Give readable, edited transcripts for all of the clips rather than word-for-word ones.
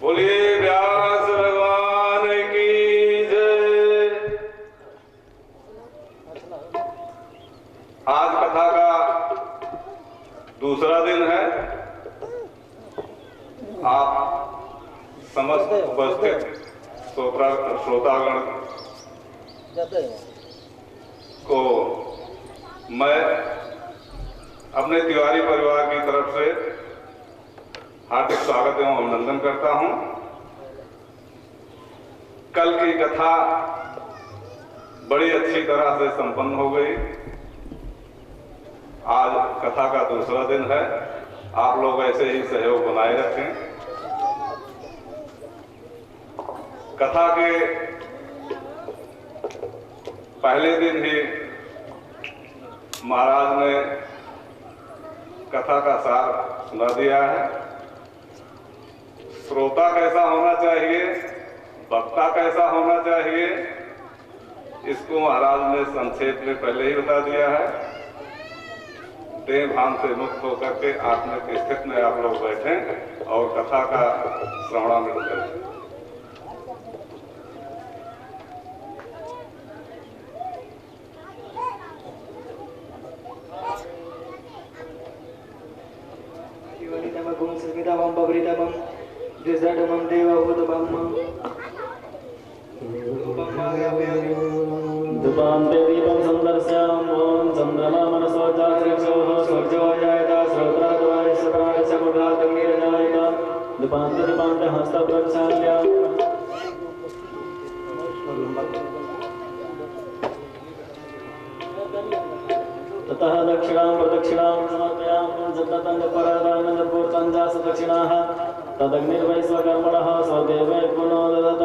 बोलिए व्यास भगवान की जय। आज कथा का दूसरा दिन है। आप समस्त उपस्थित श्रोतागण को मैं अपने तिवारी परिवार की तरफ से हार्दिक स्वागत एवं अभिनंदन करता हूं। कल की कथा बड़ी अच्छी तरह से संपन्न हो गई। आज कथा का दूसरा दिन है। आप लोग ऐसे ही सहयोग बनाए रखें। कथा के पहले दिन ही महाराज ने कथा का सार सुना दिया है। श्रोता कैसा होना चाहिए, वक्ता कैसा होना चाहिए, इसको महाराज ने संक्षेप में पहले ही बता दिया है। देह भान से मुक्त होकर के आत्मा की स्थिति में आप लोग बैठें और कथा का श्रवणामृत करें। दुपान्ते दीपं संदर्श्याम् ॐ चन्द्रमा मनसो जातृक्षोः सूर्यो जायता श्रोत्राद्वाय सकाशस्य मुखाग्निर्जायता दुपान्ते दीपान्ते हस्तप्रक्षाल्य ततः दक्षिणां प्रदक्षिणां समर्पयामि जगदन्तपरादानन्दपूर्तञ्जास दक्षिणाः तदग्निर्वैश्वकर्मणः स्वदेवे पुनो ददत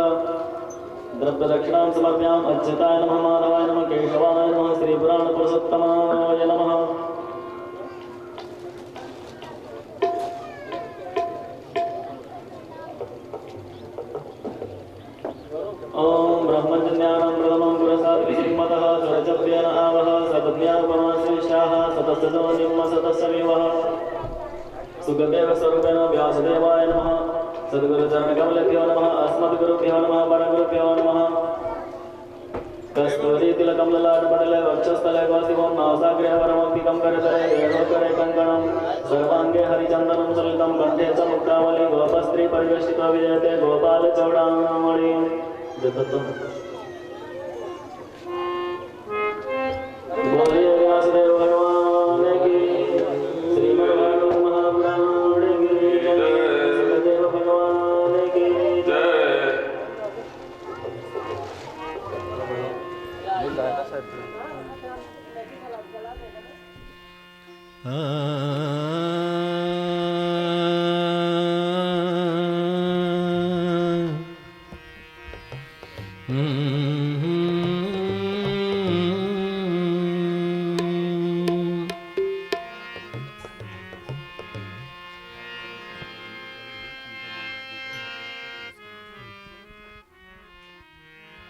द्रव्यदक्षिणां समर्पयामि अच्युताय नमः माधवाय नमः केशवाय नमः श्रीपुराणपुरुषोत्तमाय नमः। ॐ ब्रह्मज्ञानं प्रथमं पुरसाद्विमतः स्वरजप्येन आवः सपत्न्यापमाश्रेष्ठाः सतस्य निम्न सतस्य विवः सुखदेव स्वरूपेण व्यासदेवाय नमः सद्गुरुचरणकमलेभ्यो नमः अस्मद्गुरुभ्यो नमः परगुरुभ्यो नमः। कस्तूरी तिलकं ललाटपटले वक्षस्थले वासिवं नासाग्रे वरमन्तिकं करतले वेणोत्तरे कङ्कणं सर्वाङ्गे हरिचन्दनं सलितं कण्ठे च मुक्तावली गोपस्त्री परिवेष्टितो विजयते गोपालचूडामणिं जगतम्। बोलिए व्यासदेव भगवान की, श्रीमद्भागवत महापुराण की जय, सुखदेव भगवान की जय।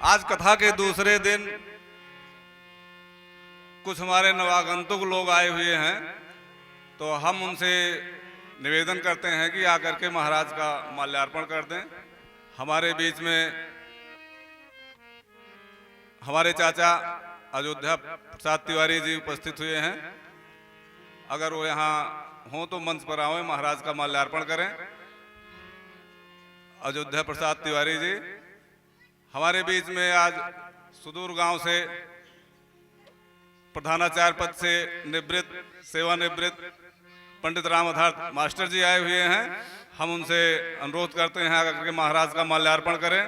आज कथा के दूसरे दिन कुछ हमारे नवागंतुक लोग आए हुए हैं, तो हम उनसे निवेदन करते हैं कि आकर के महाराज का माल्यार्पण कर दें। हमारे बीच में हमारे चाचा अयोध्या प्रसाद तिवारी जी उपस्थित हुए हैं। अगर वो यहाँ हों तो मंच पर आओ, महाराज का माल्यार्पण करें। अयोध्या प्रसाद तिवारी जी हमारे बीच में आज सुदूर गांव से प्रधानाचार्य पद से निवृत्त सेवानिवृत्त पंडित रामधार मास्टर जी आए हुए हैं। हम उनसे अनुरोध करते हैं आकर के महाराज का माल्यार्पण करें।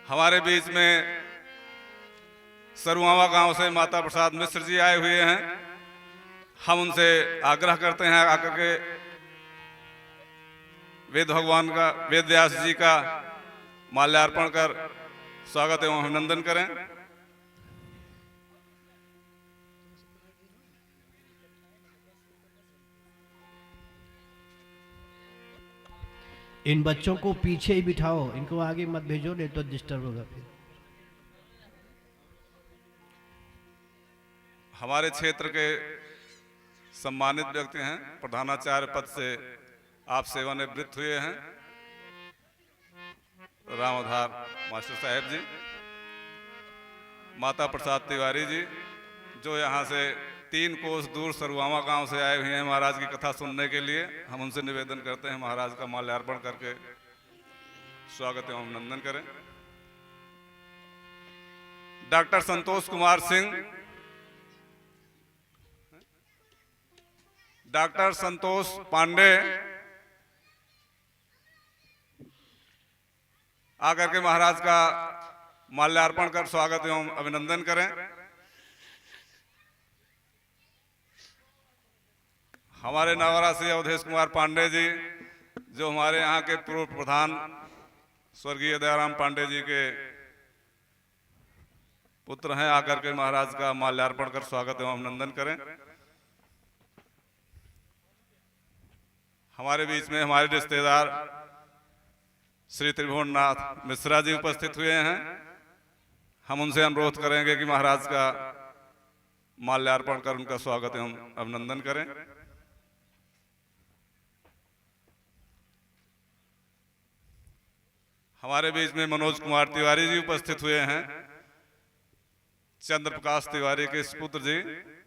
हमारे बीच में सरुआवा गांव से माता प्रसाद मिश्र जी आए हुए हैं। हम उनसे आग्रह करते हैं आकर के वेद भगवान का वेद व्यास जी का माल्यार्पण कर स्वागत एवं अभिनंदन करें। इन बच्चों को पीछे ही बिठाओ, इनको आगे मत भेजो, नहीं तो डिस्टर्ब होगा फिर। हमारे क्षेत्र के सम्मानित व्यक्ति हैं, प्रधानाचार्य पद से आप सेवानिवृत्त हुए हैं। रामधार मास्टर साहब जी, माता प्रसाद तिवारी जी, जो यहाँ से 3 कोस दूर सरुआवा गांव से आए हुए हैं महाराज की कथा सुनने के लिए। हम उनसे निवेदन करते हैं महाराज का माल्यार्पण करके स्वागत एवं अभिनंदन करें। डॉक्टर संतोष कुमार सिंह, डॉक्टर संतोष पांडे आकर के महाराज का माल्यार्पण कर स्वागत एवं अभिनंदन करें। हमारे नवरासी अवधेश कुमार पांडे जी, जो हमारे यहाँ के पूर्व प्रधान स्वर्गीय दयाराम पांडे जी के पुत्र हैं, आकर के महाराज का माल्यार्पण कर स्वागत एवं अभिनंदन करें। हमारे बीच में हमारे रिश्तेदार श्री त्रिभुवननाथ मिश्रा जी उपस्थित हुए हैं। हम उनसे अनुरोध करेंगे कि महाराज का माल्यार्पण कर उनका स्वागत एवं अभिनंदन करें। हमारे बीच में मनोज कुमार तिवारी जी उपस्थित हुए हैं, चंद्र प्रकाश तिवारी के सुपुत्र जी।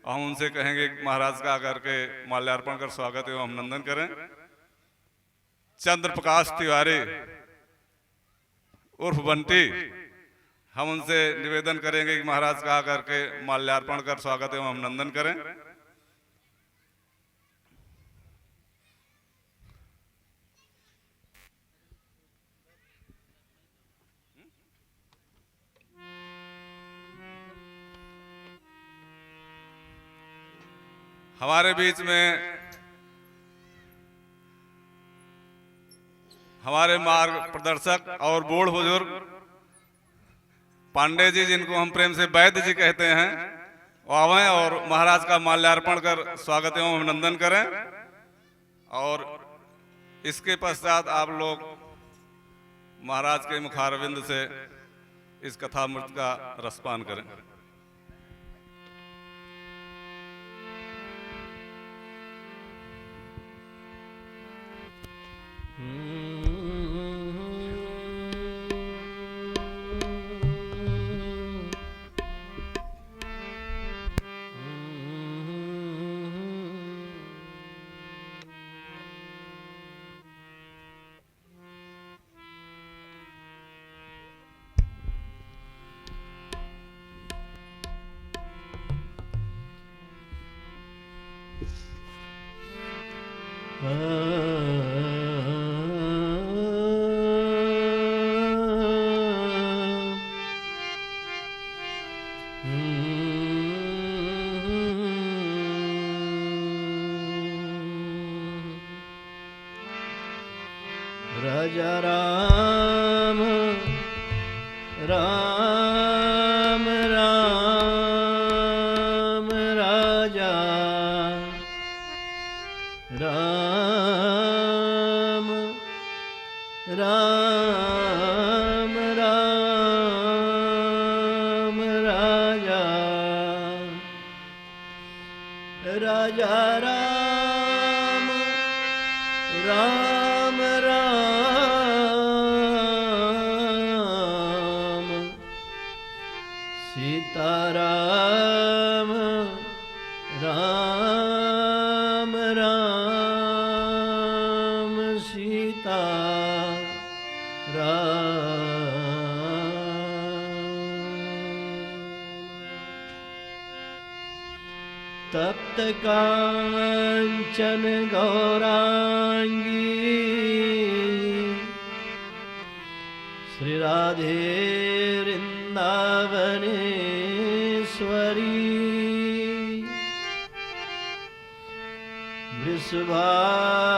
हम उनसे कहेंगे कि महाराज का आकर के माल्यार्पण कर स्वागत एवं अभिनंदन करें। चंद्र प्रकाश तिवारी उर्फ बंटी, हम उनसे निवेदन करेंगे कि महाराज का आकर के माल्यार्पण कर स्वागत एवं अभिनंदन करें। हमारे बीच में हमारे मार्ग प्रदर्शक और बूढ़ बुजुर्ग पांडे जी, जिनको हम प्रेम से वैद्य जी कहते हैं, वो आवें और महाराज का माल्यार्पण कर स्वागत एवं अभिनंदन करें। और इसके पश्चात आप लोग महाराज के मुखारविंद से इस कथामृत का रसपान करें। राजा राम राम राम राजा राम राम राम राजा राजा राम राम राम सीताराम राम राम सीता तप्त कांचन गौरांगी श्री राधे वृंदावनेश्वरी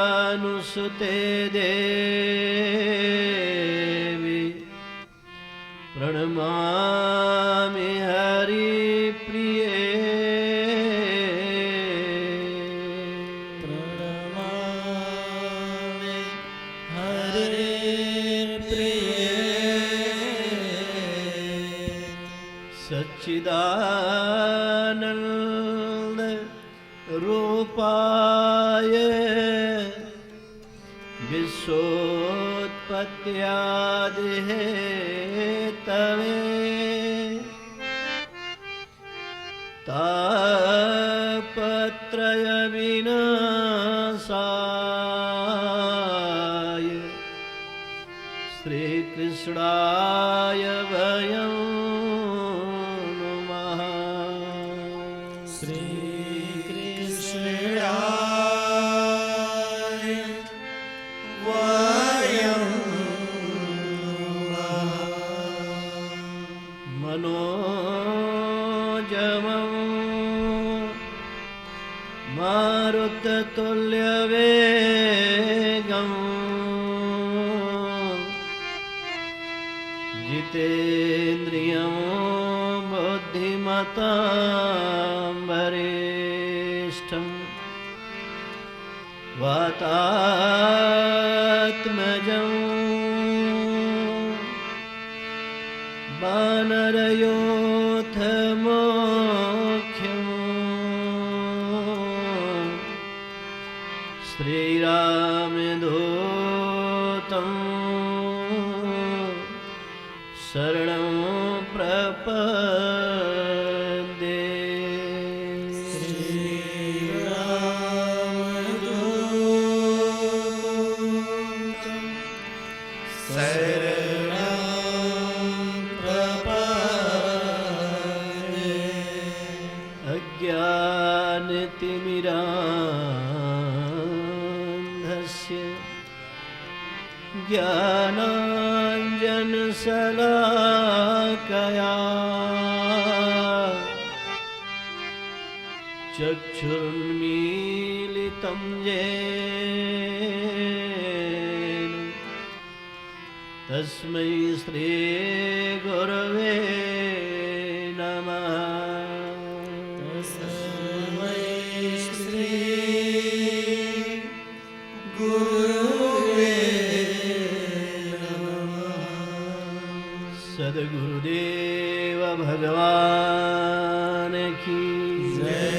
वृषभानुसुते देवी प्रणमामि हरिप्रिये सच्चिदानंद रूपाय विश्वोत्पत्त्यादिहेतवे तापत्रय विनाशाय श्रीकृष्णाय वयं नमः। श्रीकृष्णाय वयं नमः। मनोजवं मारुततुल्यवेगम् जितेन्द्रियं बुद्धिमतां वरिष्ठं वातात्मजं वानरयोथमुख्यं श्रीरामदूतं शरणं प्रपद्ये। श्रीरामदूतं शरणं प्रपद्ये। अज्ञानतिमिरान्धस्य ज्ञानाञ्जनशलाकया चक्षुर्मीलितं येन तस्मै श्रीगुरवे नमः। तस्मै श्रीगुरुवे नमः। सद्गुरुदेव भगवान की जय।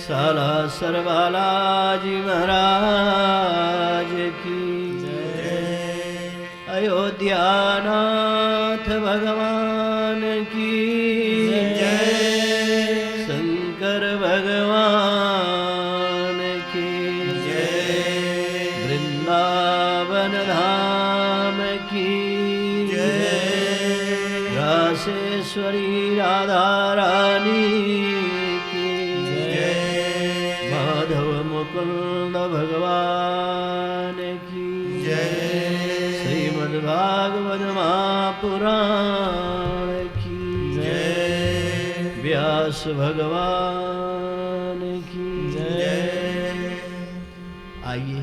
साला सरबालाजी महाराज की जय। अयोध्यानाथ भगवान की जय। शंकर भगवान की जय। वृंदावन धाम की जय। रासेश्वरी राधा रानी की जय। माधव मुकुंद भगवान की जय। श्रीमद्भागवत महापुराण की जय। व्यास भगवान की जय। आइए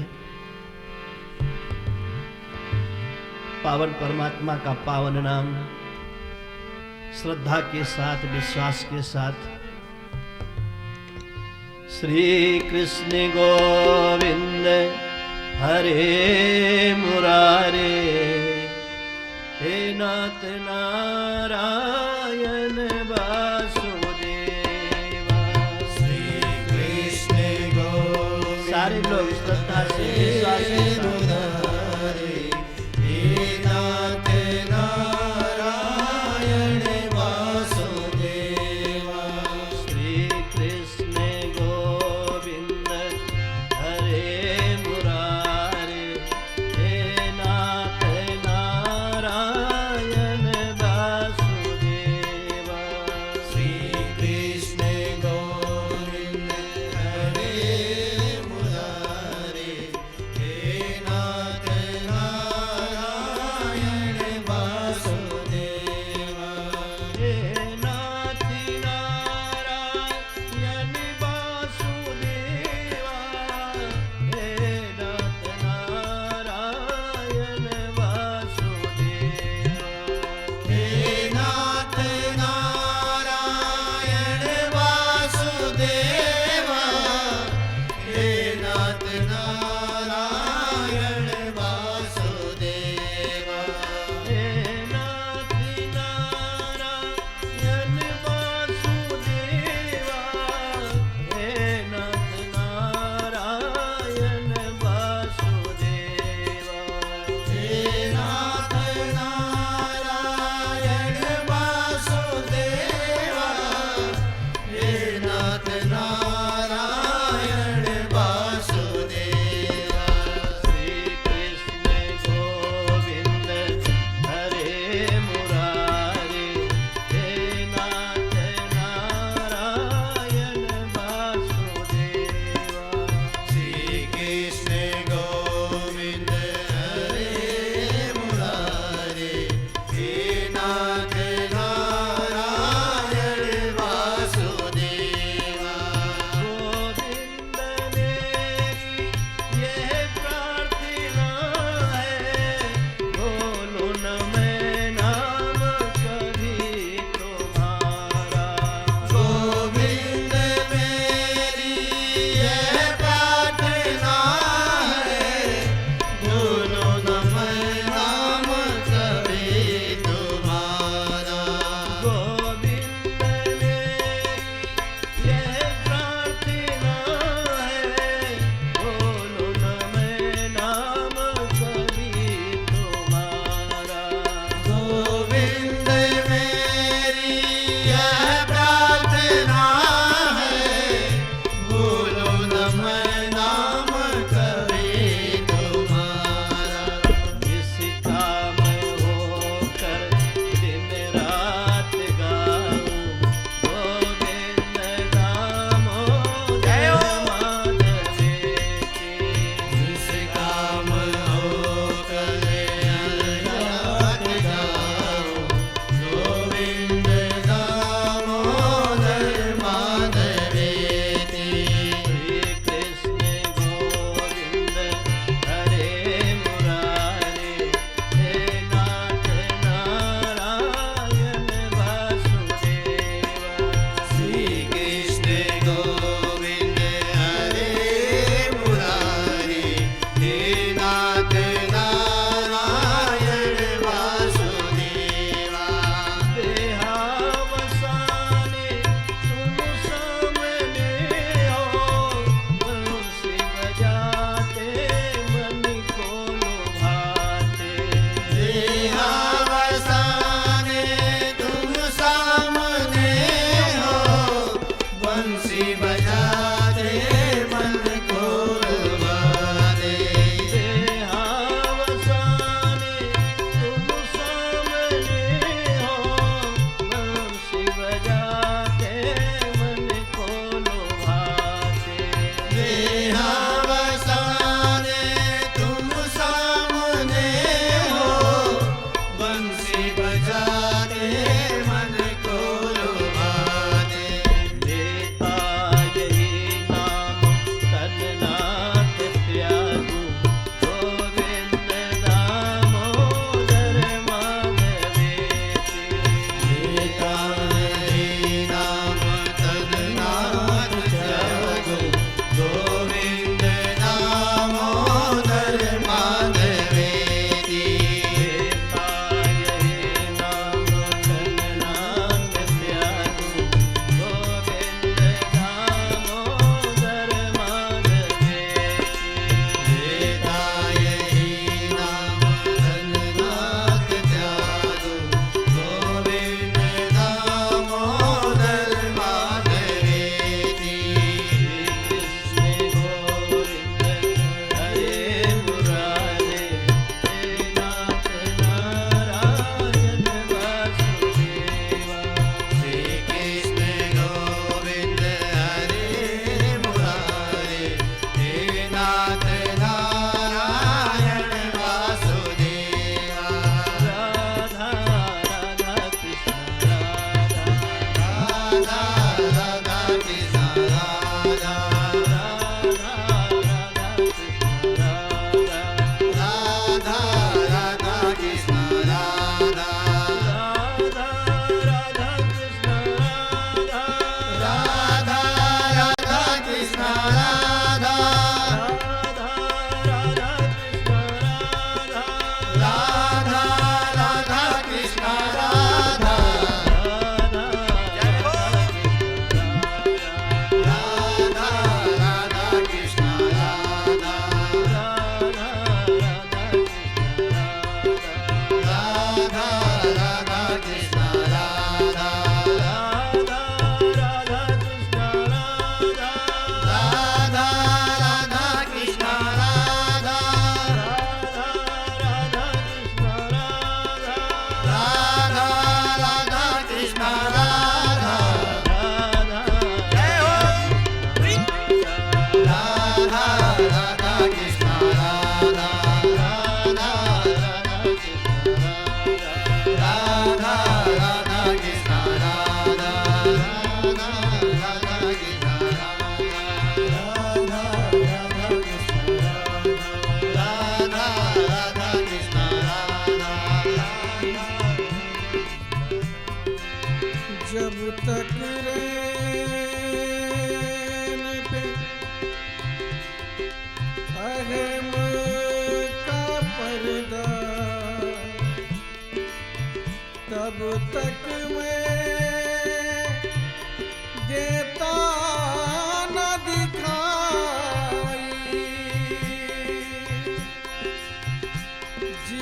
पावन परमात्मा का पावन नाम श्रद्धा के साथ विश्वास के साथ श्री कृष्ण गोविंद हरे मुरारे हे नाथ नारायण वासुदेवा। श्री कृष्ण गोविंद सारे लोग श्रद्धा से विश्वास के साथ मुरारे हे नाथ नारायण वासुदेवा। श्री कृष्ण गोविंद हरे मुरारे हे नाथ नारायण वासुदेवा।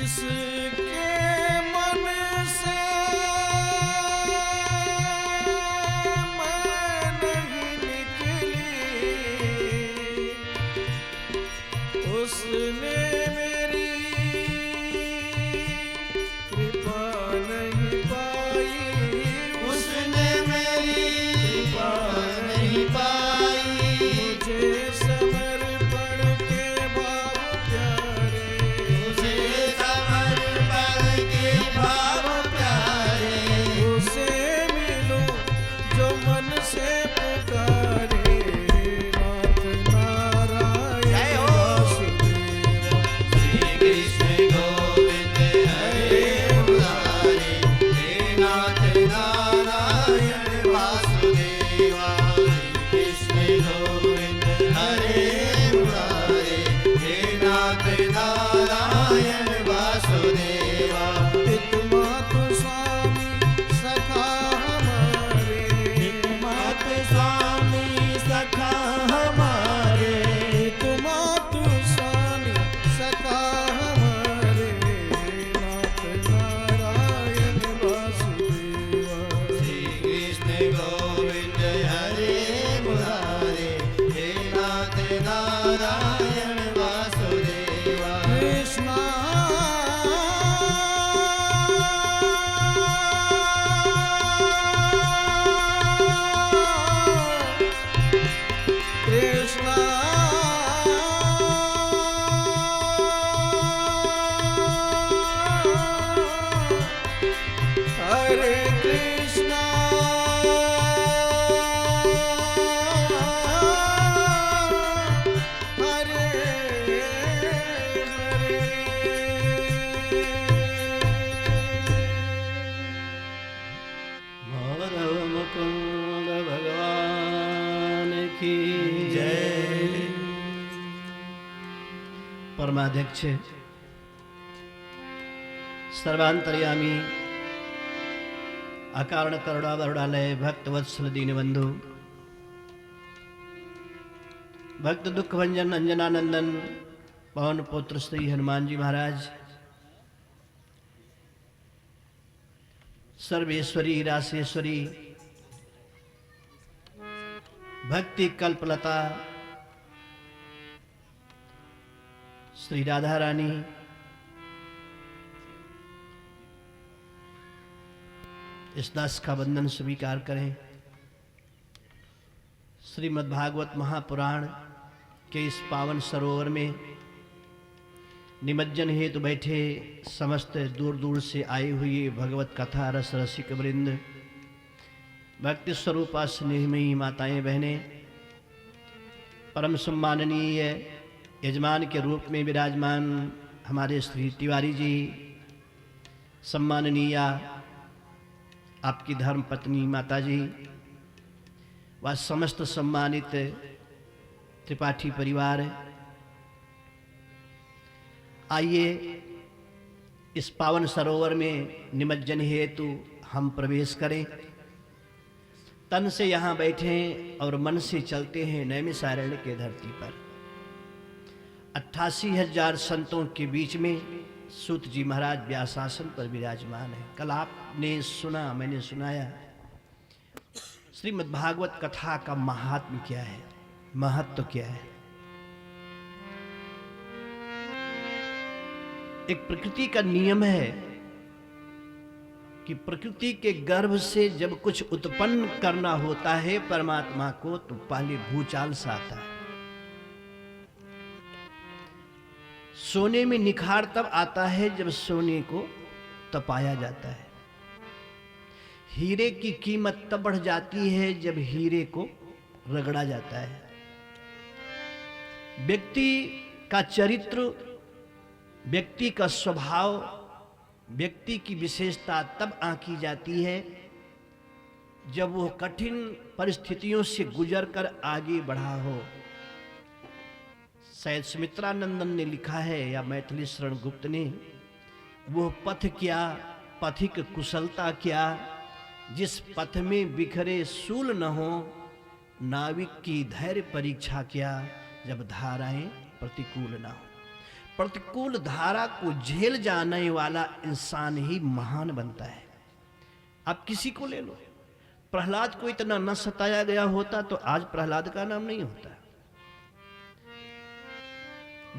जिसके मन से मैं नहीं निकली, उसने मेरी कृपा नहीं पाई, उसने मेरी कृपा नहीं पाई। मुझे समर्पण के भाव प्यारे, मुझे समर्पण के भाव प्यारे, उसे मिलूं जो मन से पुकारे। नाथ नारायण वासुदेव, श्री कृष्ण गोविंद हरे मुरारे, हे नाथ नारायण वासुदेवा। श्री कृष्ण गोविंद हरे मुरारे, हे नाथ नारायण वासुदेवा। हितमातु स्वामी सखा हमारे, हितमातु स्वामी सखा हमारे, हितमातु स्वामी सखा हमारे, नाथ नारायण वासुदेवा। श्री कृष्ण गोविंद हरे मुरारे, हे नाथ नारायण वासुदेवा। कृष्णा कृष्णा हरे कृष्णा हरे हरे। माधव मुकुंद भगवान की जय। परमाध्यक्ष सर्वांतर्यामी अकारण करुणा वरुणालय भक्त वत्सल दीनबंधु भक्त दुख भंजन अंजनानंदन पवन पुत्र श्री हनुमान जी महाराज, सर्वेश्वरी रासेश्वरी भक्ति कल्पलता श्री राधा रानी, इस दास का वंदन स्वीकार करें। श्रीमद् भागवत महापुराण के इस पावन सरोवर में निमज्जन हेतु बैठे समस्त दूर दूर से आए हुए भगवत कथा रस रसिक वृंद, भक्ति स्वरूपा स्नेहमयी माताएं बहनें, परम सम्माननीय यजमान के रूप में विराजमान हमारे श्री तिवारी जी, सम्माननीय आपकी धर्म पत्नी माता जी व समस्त सम्मानित त्रिपाठी परिवार, आइए इस पावन सरोवर में निमज्जन हेतु हम प्रवेश करें। तन से यहाँ बैठे और मन से चलते हैं नैमिषारण्य के धरती पर। 88,000 संतों के बीच में सूत जी महाराज व्यासासन पर विराजमान है। कल आपने सुना, मैंने सुनाया श्रीमद् भागवत कथा का महात्म्य क्या है, महत्व क्या है। एक प्रकृति का नियम है कि प्रकृति के गर्भ से जब कुछ उत्पन्न करना होता है परमात्मा को, तो पहले भूचाल सा आता है। सोने में निखार तब आता है जब सोने को तपाया जाता है। हीरे की कीमत तब बढ़ जाती है जब हीरे को रगड़ा जाता है। व्यक्ति का चरित्र, व्यक्ति का स्वभाव, व्यक्ति की विशेषता तब आंकी जाती है जब वो कठिन परिस्थितियों से गुजरकर आगे बढ़ा हो। शायद सुमित्रानंदन ने लिखा है या मैथिली शरण गुप्त ने, वो पथ क्या, पथिक कुशलता क्या, जिस पथ में बिखरे सूल न हो, नाविक की धैर्य परीक्षा क्या, जब धाराएं प्रतिकूल ना हो। प्रतिकूल धारा को झेल जाने वाला इंसान ही महान बनता है। आप किसी को ले लो, प्रहलाद को इतना न सताया गया होता तो आज प्रहलाद का नाम नहीं होता।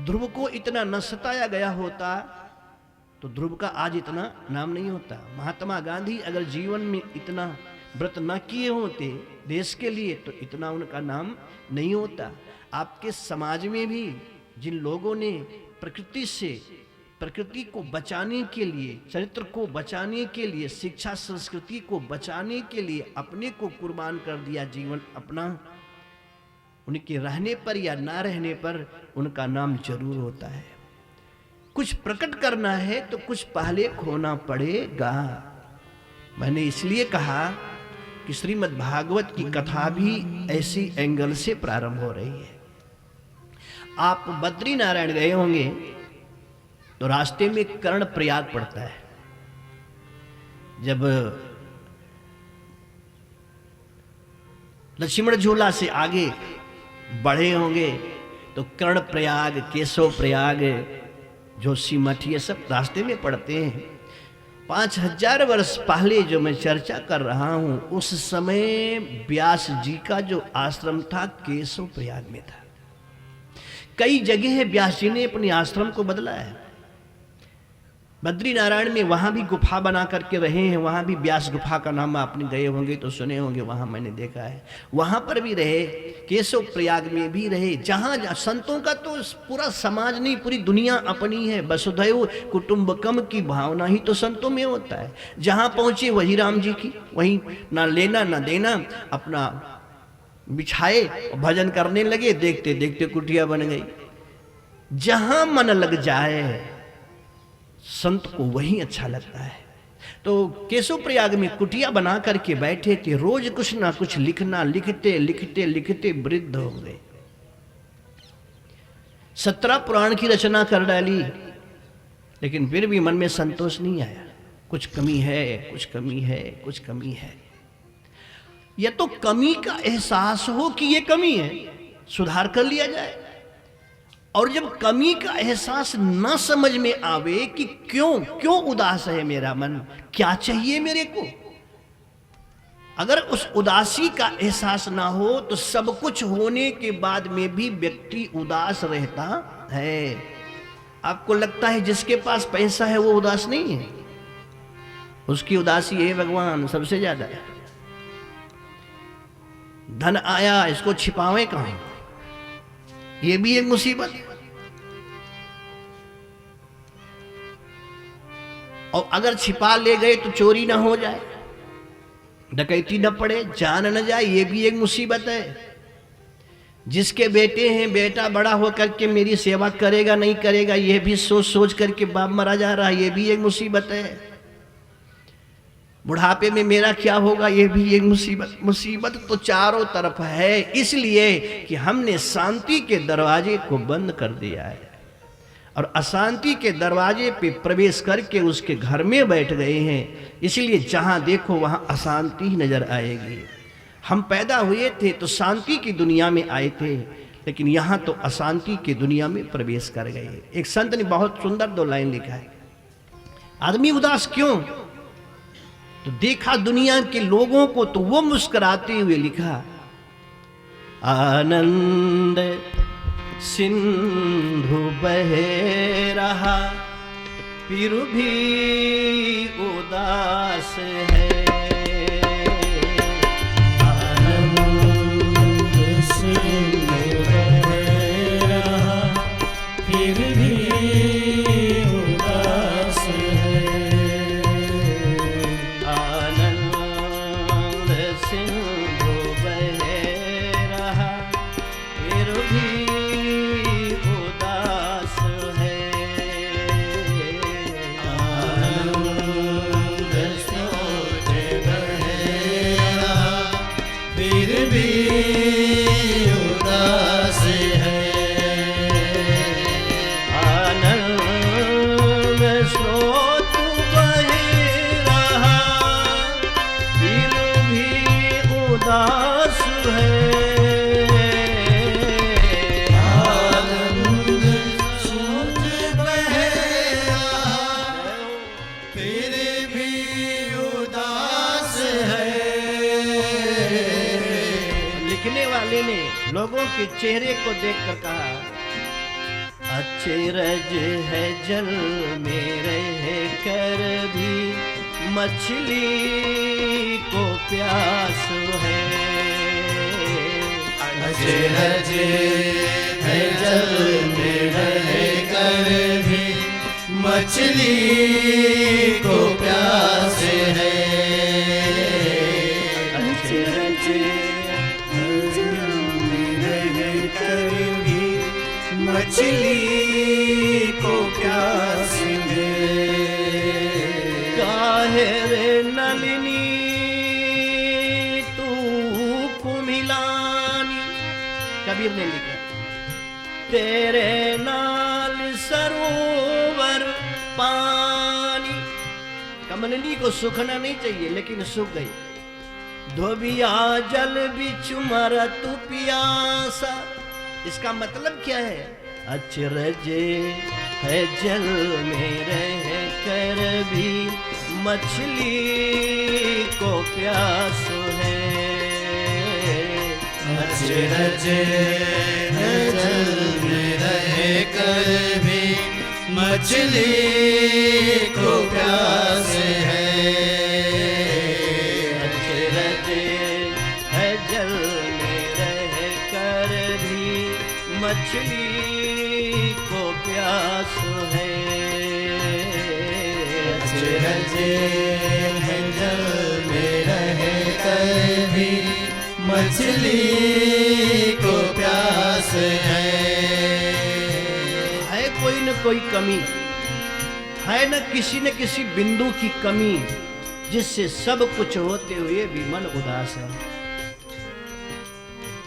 ध्रुव को इतना न सताया गया होता तो ध्रुव का आज इतना नाम नहीं होता। महात्मा गांधी अगर जीवन में इतना व्रत न किए होते देश के लिए तो इतना उनका नाम नहीं होता। आपके समाज में भी जिन लोगों ने प्रकृति को बचाने के लिए, चरित्र को बचाने के लिए, शिक्षा संस्कृति को बचाने के लिए अपने को कुर्बान कर दिया, जीवन अपना, उनके रहने पर या ना रहने पर उनका नाम जरूर होता है। कुछ प्रकट करना है तो कुछ पहले खोना पड़ेगा। मैंने इसलिए कहा कि श्रीमद् भागवत की कथा भी ऐसी एंगल से प्रारंभ हो रही है। आप बद्री नारायण गए होंगे तो रास्ते में कर्ण प्रयाग पड़ता है। जब लक्ष्मण झूला से आगे बढ़े होंगे तो कर्ण प्रयाग, केशव प्रयाग, जोशी मठ, ये सब रास्ते में पड़ते हैं। 5000 वर्ष पहले जो मैं चर्चा कर रहा हूं उस समय व्यास जी का जो आश्रम था केशव प्रयाग में था। कई जगह व्यास जी ने अपने आश्रम को बदला है। बद्री नारायण में वहां भी गुफा बना करके रहे हैं, वहां भी व्यास गुफा का नाम आपने गए होंगे तो सुने होंगे, वहां मैंने देखा है, वहां पर भी रहे, केशव प्रयाग में भी रहे। जहां संतों का तो पूरा समाज नहीं, पूरी दुनिया अपनी है। वसुधैव कुटुंबकम की भावना ही तो संतों में होता है। जहां पहुंचे वही राम जी की, वहीं ना लेना ना देना, अपना बिछाए और भजन करने लगे, देखते देखते कुटिया बन गई। जहां मन लग जाए संत को वही अच्छा लगता है। तो केशव प्रयाग में कुटिया बना करके बैठे थे, रोज कुछ ना कुछ लिखना, लिखते लिखते लिखते वृद्ध हो गए। 17 पुराण की रचना कर डाली, लेकिन फिर भी मन में संतोष नहीं आया। कुछ कमी है, कुछ कमी है, कुछ कमी है। या तो कमी का एहसास हो कि ये कमी है, सुधार कर लिया जाए, और जब कमी का एहसास न समझ में आवे कि क्यों उदास है मेरा मन, क्या चाहिए मेरे को, अगर उस उदासी का एहसास ना हो तो सब कुछ होने के बाद में भी व्यक्ति उदास रहता है। आपको लगता है जिसके पास पैसा है वो उदास नहीं है, उसकी उदासी है भगवान सबसे ज्यादा है। धन आया, इसको छिपावे कहां, ये भी एक मुसीबत। और अगर छिपा ले गए तो चोरी ना हो जाए, डकैती न पड़े, जान न जाए, ये भी एक मुसीबत है। जिसके बेटे हैं, बेटा बड़ा होकर के मेरी सेवा करेगा नहीं करेगा, ये भी सोच सोच करके बाप मरा जा रहा है, ये भी एक मुसीबत है। बुढ़ापे में मेरा क्या होगा, ये भी एक मुसीबत। मुसीबत तो चारों तरफ है, इसलिए कि हमने शांति के दरवाजे को बंद कर दिया है और अशांति के दरवाजे पे प्रवेश करके उसके घर में बैठ गए हैं। इसलिए जहां देखो वहां अशांति ही नजर आएगी। हम पैदा हुए थे तो शांति की दुनिया में आए थे, लेकिन यहां तो अशांति की दुनिया में प्रवेश कर गए। एक संत ने बहुत सुंदर 2 लाइन लिखा है, आदमी उदास क्यों, तो देखा दुनिया के लोगों को तो वो मुस्कुराते हुए लिखा, आनंद सिंधु बहे रहा फिर भी उदास है, आनंद सिंधु बहे रहा फिर भी उदास है, आनंद सिंधु बहे रहा फिर भी उदास है, आनंद सिंधु बेटे ने लोगों के चेहरे को देखकर कहा, अचरज है जल में रह कर भी मछली को प्यास है। अचरज है जल में रह कर भी मछली को प्यास है। अचरज मछली को प्यास है। काहे रे नलिनी तू कुमिलानी, कबीर ने लिखा, तेरे नाल सरोवर पानी। कमलनी को सूखना नहीं चाहिए लेकिन सूख गई। धोबिया जल बिच मरा तू प्यासा। इसका मतलब क्या है? अचरज है जल में रह कर भी मछली को प्यास है। अचरज है जल में रह कर भी मछली को प्यास है। अचरज है जल में रह कर भी मछली को प्यास है। अचरज है जल में रह कर भी मछली को प्यास है। कोई न कोई कमी है, न किसी बिंदु की कमी जिससे सब कुछ होते हुए भी मन उदास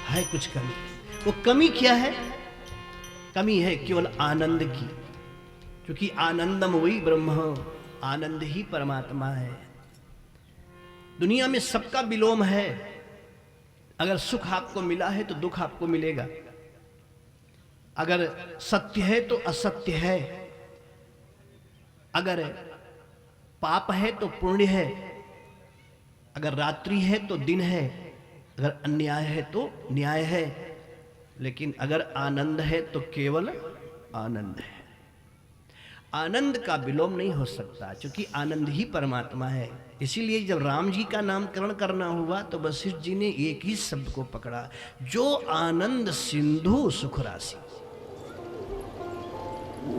है कुछ कमी। वो कमी क्या है? कमी है केवल आनंद की, क्योंकि आनंदम वही ब्रह्म, आनंद ही परमात्मा है। दुनिया में सबका विलोम है। अगर सुख आपको मिला है तो दुख आपको मिलेगा। अगर सत्य है तो असत्य है। अगर पाप है तो पुण्य है। अगर रात्रि है तो दिन है। अगर अन्याय है तो न्याय है। लेकिन अगर आनंद है तो केवल आनंद है। आनंद का विलोम नहीं हो सकता, क्योंकि आनंद ही परमात्मा है। इसीलिए जब राम जी का नामकरण करना हुआ तो वशिष्ठ जी ने एक ही शब्द को पकड़ा, जो आनंद सिंधु सुख राशि।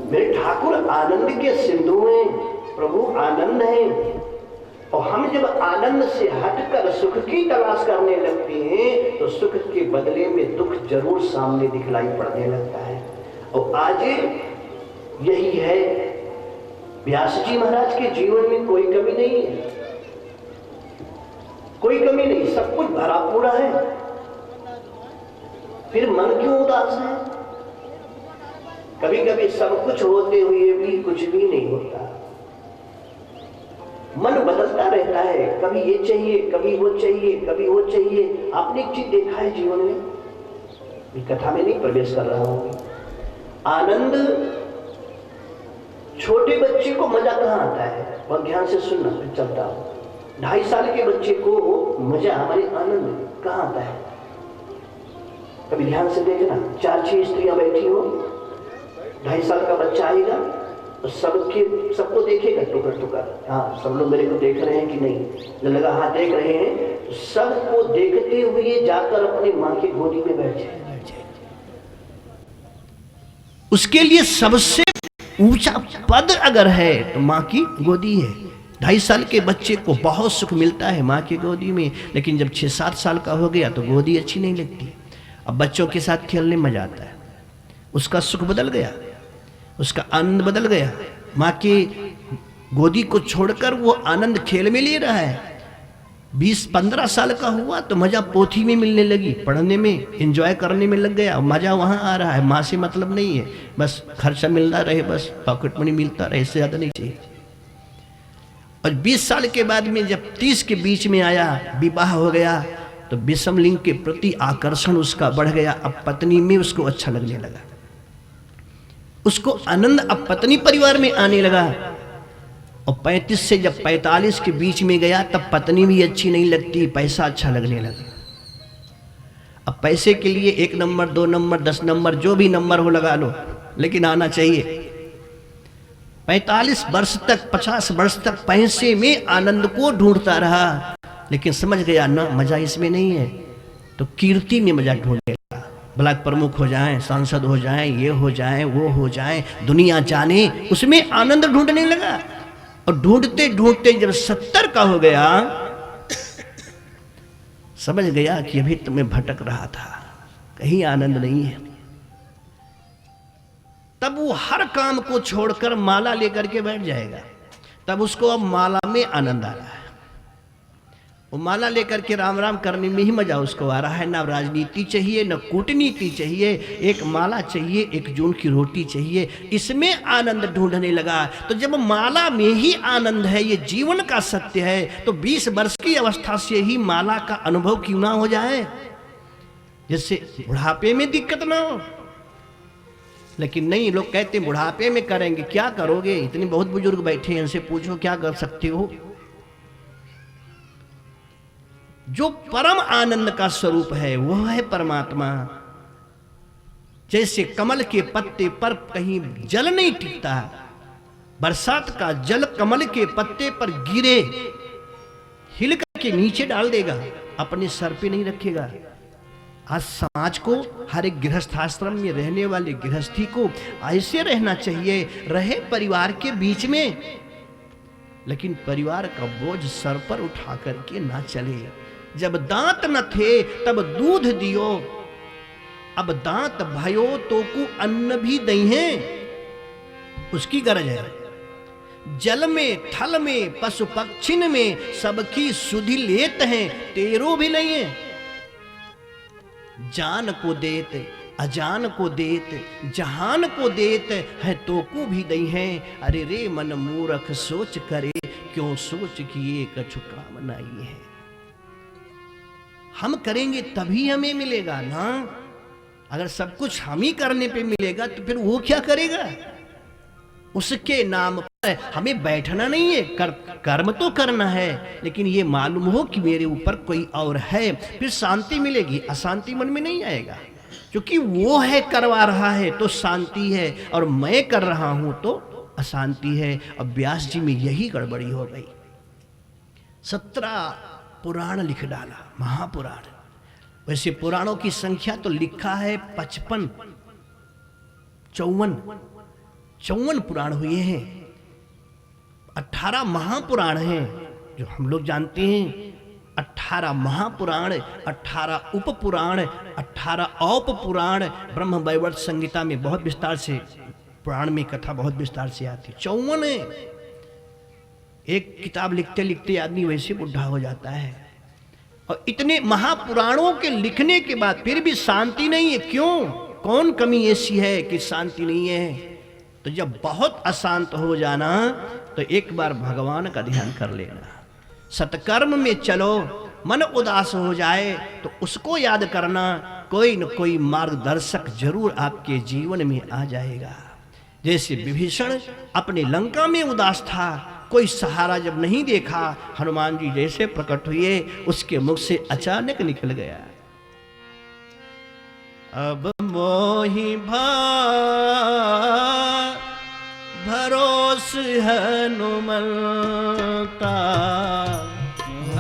मेरे ठाकुर आनंद के सिंधु हैं, प्रभु आनंद है। और हम जब आनंद से हटकर सुख की तलाश करने लगते हैं तो सुख के बदले में दुख जरूर सामने दिखलाई पड़ने लगता है। और आज यही है। व्यास जी महाराज के जीवन में कोई कमी नहीं है, कोई कमी नहीं, सब कुछ भरा पूरा है, फिर मन क्यों उदास है? कभी कभी सब कुछ होते हुए भी कुछ भी नहीं होता। मन बदलता रहता है, कभी ये चाहिए, कभी वो चाहिए, कभी वो चाहिए। आपने एक चीज देखा है जीवन में, कथा में नहीं प्रवेश कर रहा हूं। आनंद, छोटे बच्चे को मजा कहां आता है? बहुत ध्यान से सुनना, फिर चलता हूं। 2.5 साल के बच्चे को मजा, हमारे आनंद कहां आता है? कभी ध्यान से देखना, 4-6 स्त्रियां बैठी हो, 2.5 साल का बच्चा आएगा तो सबको देखेगा टुकर टुकर। हाँ, सब लोग मेरे को देख रहे हैं कि नहीं? जो लगा हाँ देख रहे हैं, तो सबको देखते हुए जाकर अपनी माँ की गोदी में बैठ जाए। उसके लिए सबसे ऊंचा पद अगर है तो माँ की गोदी है। 2.5 साल के बच्चे को बहुत सुख मिलता है माँ की गोदी में, लेकिन जब 6-7 साल का हो गया तो गोदी अच्छी नहीं लगती। अब बच्चों के साथ खेलने में मजा आता है, उसका सुख बदल गया, उसका आनंद बदल गया। माँ की गोदी को छोड़कर वो आनंद खेल में ले रहा है। 20-15 साल का हुआ तो मजा पोथी में मिलने लगी, पढ़ने में, एंजॉय करने में लग गया। मजा वहाँ आ रहा है, माँ से मतलब नहीं है, बस खर्चा मिलता रहे, बस पॉकेट मनी मिलता रहे, इससे ज़्यादा नहीं चाहिए। और 20 साल के बाद में जब 30 के बीच में आया, विवाह हो गया, तो विषम लिंग के प्रति आकर्षण उसका बढ़ गया। अब पत्नी में उसको अच्छा लगने लगा, उसको आनंद अब पत्नी परिवार में आने लगा। और 35 से जब 45 के बीच में गया तब पत्नी भी अच्छी नहीं लगती, पैसा अच्छा लगने लगा। अब पैसे के लिए 1 नंबर 2 नंबर 10 नंबर जो भी नंबर हो लगा लो, लेकिन आना चाहिए। 45 वर्ष तक 50 वर्ष तक पैसे में आनंद को ढूंढता रहा, लेकिन समझ गया ना मजा इसमें नहीं है, तो कीर्ति में मजा ढूंढेगा। ब्लॉक प्रमुख हो जाएं, सांसद हो जाएं, ये हो जाएं, वो हो जाएं, दुनिया जाने, उसमें आनंद ढूंढने लगा। और ढूंढते ढूंढते जब 70 का हो गया, समझ गया कि अभी तो मैं भटक रहा था, कहीं आनंद नहीं है। तब वो हर काम को छोड़कर माला लेकर के बैठ जाएगा, तब उसको अब माला में आनंद आ रहा है। वो माला लेकर के राम राम करने में ही मजा उसको आ रहा है। ना राजनीति चाहिए, ना कूटनीति चाहिए, एक माला चाहिए, 1 जून की रोटी चाहिए, इसमें आनंद ढूंढने लगा। तो जब माला में ही आनंद है, ये जीवन का सत्य है, तो 20 वर्ष की अवस्था से ही माला का अनुभव क्यों ना हो जाए, जिससे बुढ़ापे में दिक्कत ना हो। लेकिन नहीं, लोग कहते हैं बुढ़ापे में करेंगे, क्या करोगे, इतने बहुत बुजुर्ग बैठे हैं, इनसे पूछो क्या कर सकते हो। जो परम आनंद का स्वरूप है वो है परमात्मा। जैसे कमल के पत्ते पर कहीं जल नहीं टिकता, बरसात का जल कमल के पत्ते पर गिरे, हिल के नीचे डाल देगा, अपने सर पे नहीं रखेगा। आज समाज को, हर एक गृहस्थाश्रम में रहने वाले गृहस्थी को ऐसे रहना चाहिए, रहे परिवार के बीच में, लेकिन परिवार का बोझ सर पर उठा करके ना चले। जब दांत न थे तब दूध दियो, अब दांत भयो तो को अन्न भी दई है, उसकी गरज है। जल में थल में पशु पक्षिन में सबकी सुधि लेत हैं, तेरो भी नहीं है। जान को देत अजान को देत, जहान को देत है तो को भी दई है। अरे रे मन मूर्ख सोच करे, क्यों सोच किए कछु काम नहीं है। हम करेंगे तभी हमें मिलेगा ना, अगर सब कुछ हम ही करने पे मिलेगा तो फिर वो क्या करेगा। उसके नाम पर हमें बैठना नहीं है, कर्म तो करना है, लेकिन ये मालूम हो कि मेरे ऊपर कोई और है, फिर शांति मिलेगी। अशांति मन में नहीं आएगा, क्योंकि वो है करवा रहा है तो शांति है, और मैं कर रहा हूं तो अशांति है। अब व्यास जी में यही गड़बड़ी हो गई। 17 पुराण लिख डाला, महापुराण। वैसे पुराणों की संख्या तो लिखा है 55, 54 पुराण हुए हैं। 18 महापुराण हैं जो हम लोग जानते हैं। 18 महापुराण, 18 उपपुराण, 18 औप पुराण। ब्रह्म वैवर्त संहिता में बहुत विस्तार से पुराण में कथा बहुत विस्तार से आती। 54 है। एक किताब लिखते लिखते आदमी वैसे बुढ़ा हो जाता है, और इतने महापुराणों के लिखने के बाद फिर भी शांति नहीं है। क्यों, कौन कमी ऐसी है कि शांति नहीं है। तो जब बहुत अशांत हो जाना तो एक बार भगवान का ध्यान कर लेना। सत्कर्म में चलो, मन उदास हो जाए तो उसको याद करना, कोई न कोई मार्गदर्शक जरूर आपके जीवन में आ जाएगा। जैसे विभीषण अपने लंका में उदास था, कोई सहारा जब नहीं देखा, हनुमान जी जैसे प्रकट हुए, उसके मुख से अचानक निकल गया, अब मोहि भरोस हनुमंता,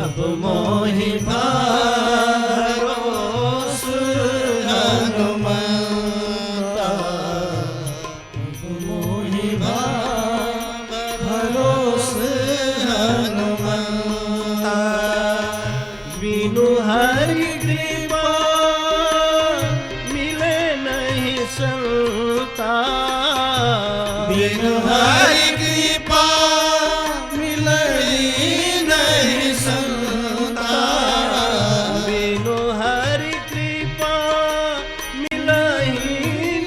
अब मोहि भरोस हनुमंता, अब मोहि भरोस हनुमंता, बिनु हरि कृपा मिले नहीं संता, बिनु हरि कृपा मिलई नहीं संता, बिनु हरि कृपा मिलई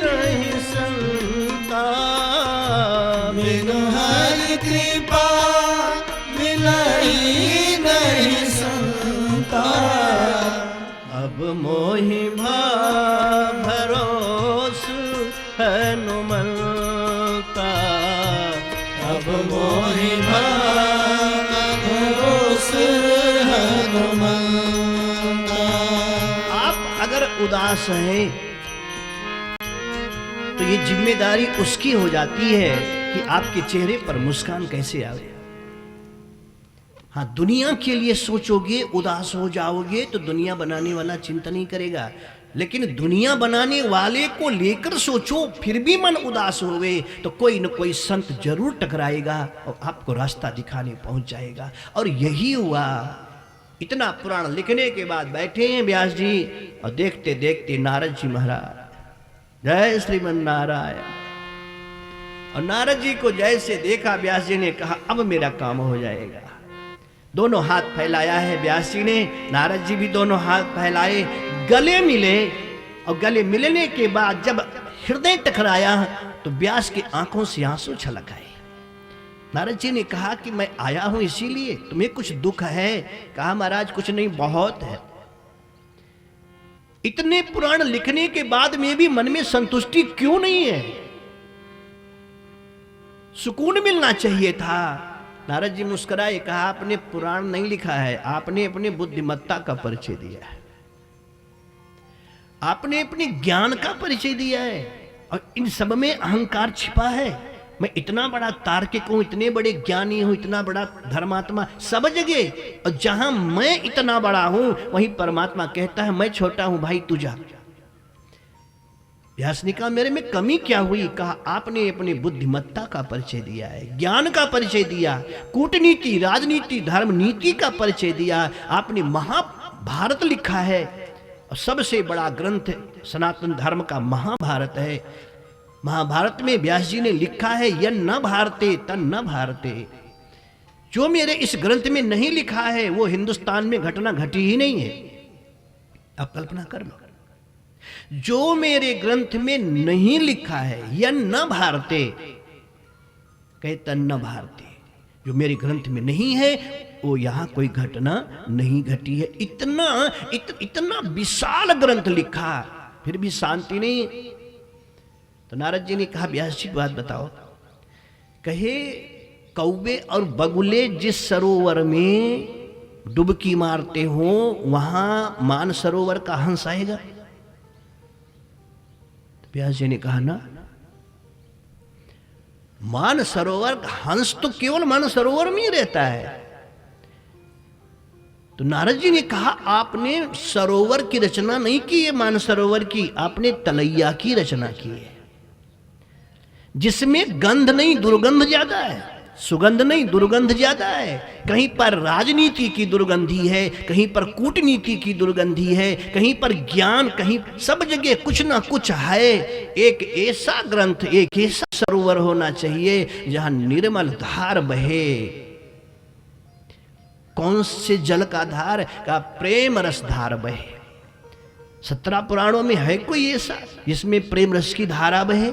नहीं संता, बिनु हरि कृपा मिलई नहीं संता, अब मोहि भरोस हनुमंता, अब मोहि भरोस हनुमंता। आप अगर उदास हैं, तो ये जिम्मेदारी उसकी हो जाती है कि आपके चेहरे पर मुस्कान कैसे आवे। हाँ, दुनिया के लिए सोचोगे, उदास हो जाओगे तो दुनिया बनाने वाला चिंता नहीं करेगा, लेकिन दुनिया बनाने वाले को लेकर सोचो फिर भी मन उदास होवे तो कोई न कोई संत जरूर टकराएगा और आपको रास्ता दिखाने पहुंच जाएगा। और यही हुआ। इतना पुराण लिखने के बाद बैठे हैं व्यास जी और देखते देखते नारद जी महाराज, जय श्रीमन नारायण। और नारद जी को जैसे देखा व्यास जी ने कहा अब मेरा काम हो जाएगा। दोनों हाथ फैलाया है व्यास जी ने, नारद जी भी दोनों हाथ फैलाए, गले मिले। और गले मिलने के बाद जब हृदय टकराया तो व्यास की आंखों से आंसू छलक आए। नारद जी ने कहा कि मैं आया हूं इसीलिए, तुम्हें कुछ दुख है? कहा महाराज कुछ नहीं, बहुत है। इतने पुराण लिखने के बाद में भी मन में संतुष्टि क्यों नहीं है? सुकून मिलना चाहिए था। नारद जी मुस्कुराए, कहा आपने पुराण नहीं लिखा है, आपने अपनी बुद्धिमत्ता का परिचय दिया है, आपने अपने ज्ञान का परिचय दिया है। और इन सब में अहंकार छिपा है। मैं इतना बड़ा तार्किक हूं, इतने बड़े ज्ञानी हूं, इतना बड़ा धर्मात्मा सब जगह, और जहां मैं इतना बड़ा हूं वहीं परमात्मा कहता है मैं छोटा हूं, भाई तू जा। व्यास ने कहा मेरे में कमी क्या हुई? कहा आपने अपनी बुद्धिमत्ता का परिचय दिया है, ज्ञान का परिचय दिया, कूटनीति, राजनीति, धर्म नीति का परिचय दिया। आपने महाभारत लिखा है और सबसे बड़ा ग्रंथ सनातन धर्म का महाभारत है। महाभारत में व्यास जी ने लिखा है यन न भारते तन न भारते। जो मेरे इस ग्रंथ में नहीं लिखा है वो हिंदुस्तान में घटना घटी ही नहीं है। आप कल्पना कर लो, जो मेरे ग्रंथ में नहीं लिखा है यन न भारते, कहे तन न भारते, जो मेरे ग्रंथ में नहीं है वो यहां कोई घटना नहीं घटी है। इतना विशाल ग्रंथ लिखा फिर भी शांति नहीं। तो नारद जी ने कहा व्यास जी बात बताओ। कहे कौवे और बगुले जिस सरोवर में डुबकी मारते हो वहां मान सरोवर का हंस आएगा? व्यास जी ने कहा ना, मान सरोवर का हंस तो केवल मान सरोवर में ही रहता है। तो नारद जी ने कहा आपने सरोवर की रचना नहीं की है, मान सरोवर की, आपने तलैया की रचना की है, जिसमें गंध नहीं दुर्गंध ज्यादा है, सुगंध नहीं दुर्गंध ज्यादा है। कहीं पर राजनीति की दुर्गंधी है, कहीं पर कूटनीति की दुर्गंधी है, कहीं पर ज्ञान, कहीं सब जगह कुछ ना कुछ है। एक ऐसा ग्रंथ, एक ऐसा सरोवर होना चाहिए जहां निर्मल धार बहे। कौन से जल का धार? का प्रेम रस धार बहे। 17 पुराणों में है कोई ऐसा जिसमें प्रेम रस की धारा बहे?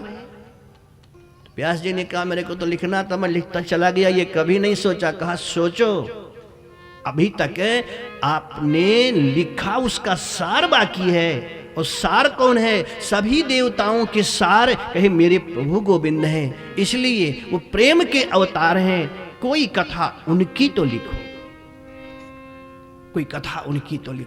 व्यास जी ने कहा मेरे को तो लिखना था, मैं लिखता चला गया, ये कभी नहीं सोचा। कहा सोचो, अभी तक आपने लिखा उसका सार बाकी है। और सार कौन है? सभी देवताओं के सार कहे मेरे प्रभु गोविंद हैं, इसलिए वो प्रेम के अवतार हैं। कोई कथा उनकी तो लिखो, कोई कथा उनकी तो लिखो।